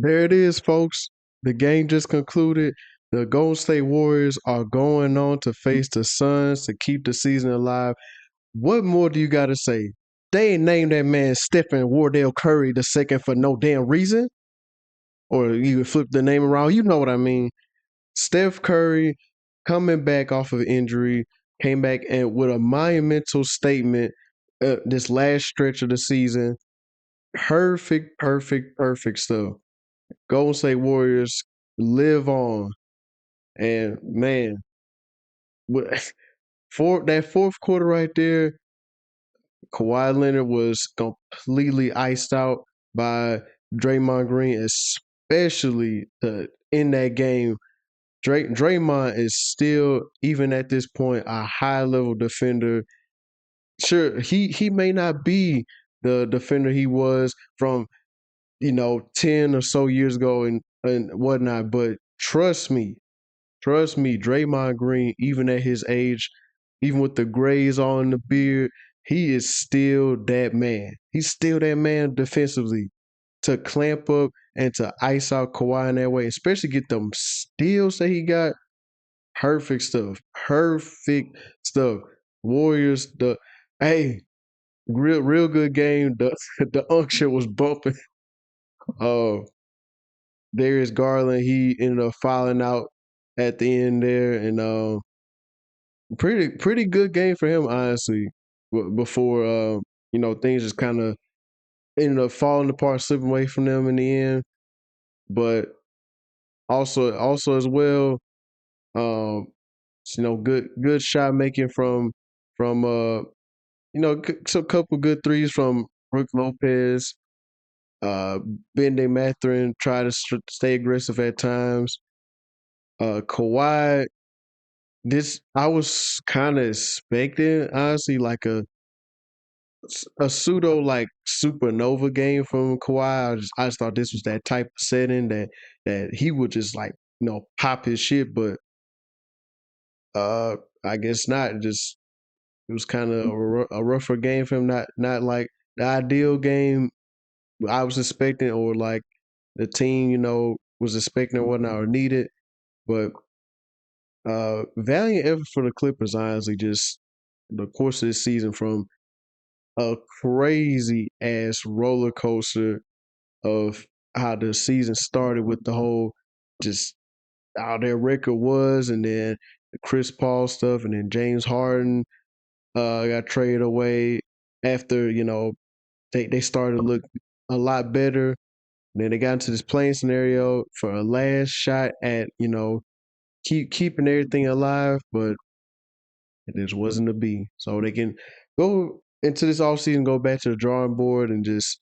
There it is, folks. The game just concluded. The Golden State Warriors are going on to face the Suns to keep the season alive. What more do you got to say? They ain't named that man Stephen Wardell Curry the second for no damn reason. Or you could flip the name around. You know what I mean. Steph Curry coming back off of injury, came back and with a monumental statement this last stretch of the season. Perfect, perfect, perfect stuff. Golden State Warriors live on. And man, for that fourth quarter right there, Kawhi Leonard was completely iced out by Draymond Green, especially in that game. Draymond is still, even at this point, a high level defender. Sure, he may not be the defender he was from 10 or so years ago and whatnot, but trust me, Draymond Green, even at his age, even with the grays on the beard, he is still that man. He's still that man defensively to clamp up and to ice out Kawhi in that way, especially get them steals that he got. Perfect stuff. Perfect stuff. Warriors, hey, real good game. The unction was bumping. Uh Darius Garland, he ended up fouling out at the end there, and pretty good game for him, honestly. Before things just kind of ended up falling apart, slipping away from them in the end. But also as well, um, good shot making from so a couple good threes from Brook Lopez. Uh, Bende Mathurin tried to stay aggressive at times. Kawhi, this I was kind of expecting, honestly, like a pseudo like supernova game from Kawhi. I just thought this was that type of setting that he would just like pop his shit, but uh I guess not. Just it was kind of a rougher game for him. Not like the ideal game I was expecting, or like the team was expecting or whatnot or needed. But valiant effort for the Clippers, honestly, just the course of this season from a crazy ass roller coaster of how the season started with the whole just how their record was, and then the Chris Paul stuff, and then James Harden got traded away after they started to look a lot better. Then they got into this playing scenario for a last shot at keeping everything alive, but it just wasn't to be. So they can go into this offseason, go back to the drawing board, and just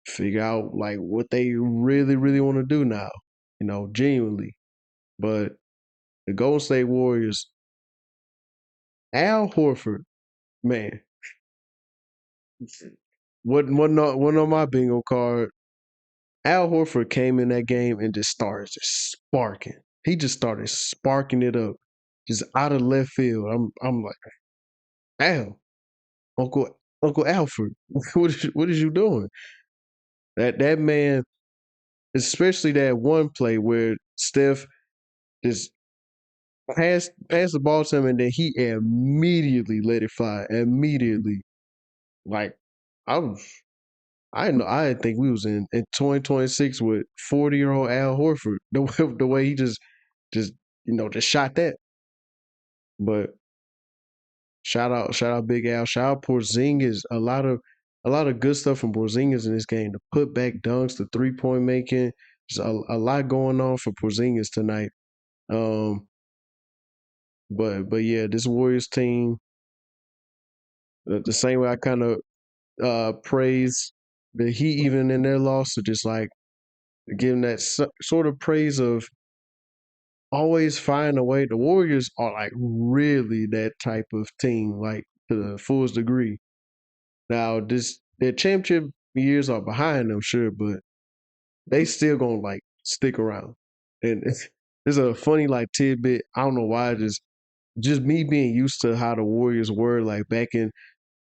figure out like what they really, really want to do now, genuinely. But the Golden State Warriors, Al Horford, man, wasn't on my bingo card. Al Horford came in that game and just started just sparking. He just started sparking it up, just out of left field. I'm like, Al, Uncle Alfred, what is you doing? That man, especially that one play where Steph just passed the ball to him and then he immediately let it fly. Immediately. Like I was I know I didn't think we was in 2026 with 40-year-old Al Horford. The way he just just shot that. But shout out Big Al, shout out Porzingis. A lot of good stuff from Porzingis in this game. The put back dunks, the 3-point making. There's a lot going on for Porzingis tonight. Um, but yeah, this Warriors team, the same way I kind of praise the Heat even in their loss, to just like give them that sort of praise of always find a way. The Warriors are like really that type of team, like to the fullest degree. Now, their championship years are behind them, sure, but they still gonna like stick around. And there's a funny like tidbit. I don't know why, just me being used to how the Warriors were like back in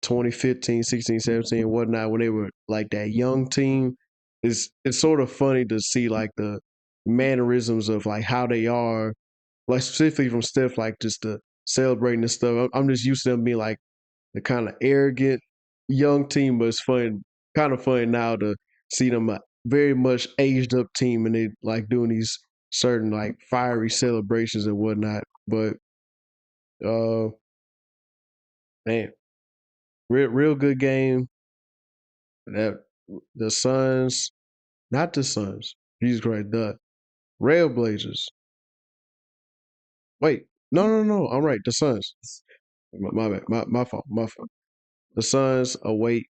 2015, 16, 17, and whatnot, when they were like that young team. it's sort of funny to see like the mannerisms of like how they are, like specifically from Steph, like just the celebrating and stuff. I'm just used to them being like the kind of arrogant young team, but it's fun, kind of funny now to see them very much aged up team and they like doing these certain like fiery celebrations and whatnot. But uh, man, real good game. That the Suns, not the Suns. Jesus Christ, the Railblazers. Wait, no. I'm right. The Suns. My bad. My fault. My fault. The Suns await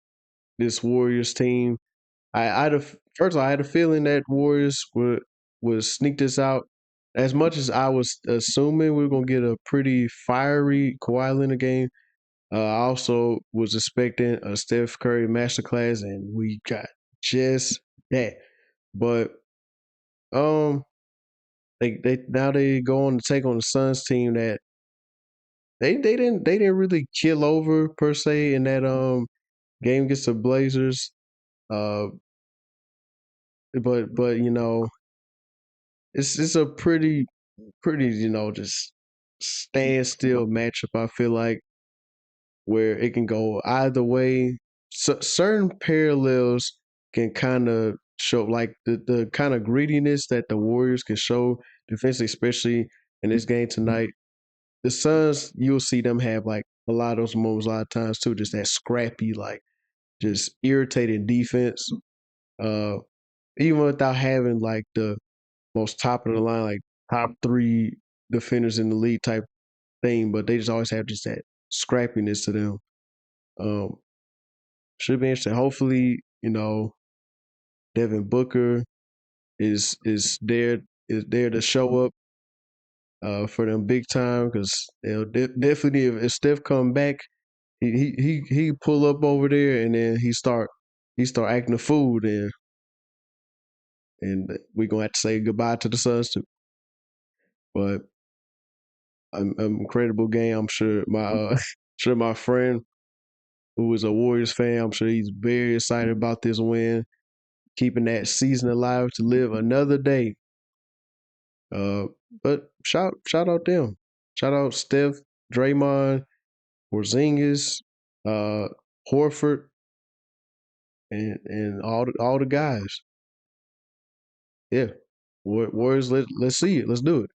this Warriors team. I had a first of all, I had a feeling that Warriors would sneak this out. As much as I was assuming we were gonna get a pretty fiery Kawhi Leonard game, I also was expecting a Steph Curry masterclass, and we got just that. But um, they now they go on to take on the Suns team that they didn't really kill over per se in that game against the Blazers. Uh, but you know it's a pretty just standstill matchup. I feel like where it can go either way. Certain parallels can kind of show like the kind of greediness that the Warriors can show defensively, especially in this game tonight. The Suns, you'll see them have like a lot of those moments a lot of times too, just that scrappy, like just irritating defense. Uh, Even without having like the most top of the line, like top three defenders in the league type thing, but they just always have just that scrappiness to them. Um, should be interesting. Hopefully, Devin Booker is there to show up for them big time because they'll definitely if Steph come back, he pull up over there and then he start acting a fool then, and we gonna have to say goodbye to the Suns too. But an incredible game. I'm sure my sure my friend who is a Warriors fan, I'm sure he's very excited about this win, keeping that season alive to live another day. Uh, but shout out them. Shout out Steph, Draymond, Porzingis, uh, Horford, and all the guys. Yeah, Warriors. Let's see it. Let's do it.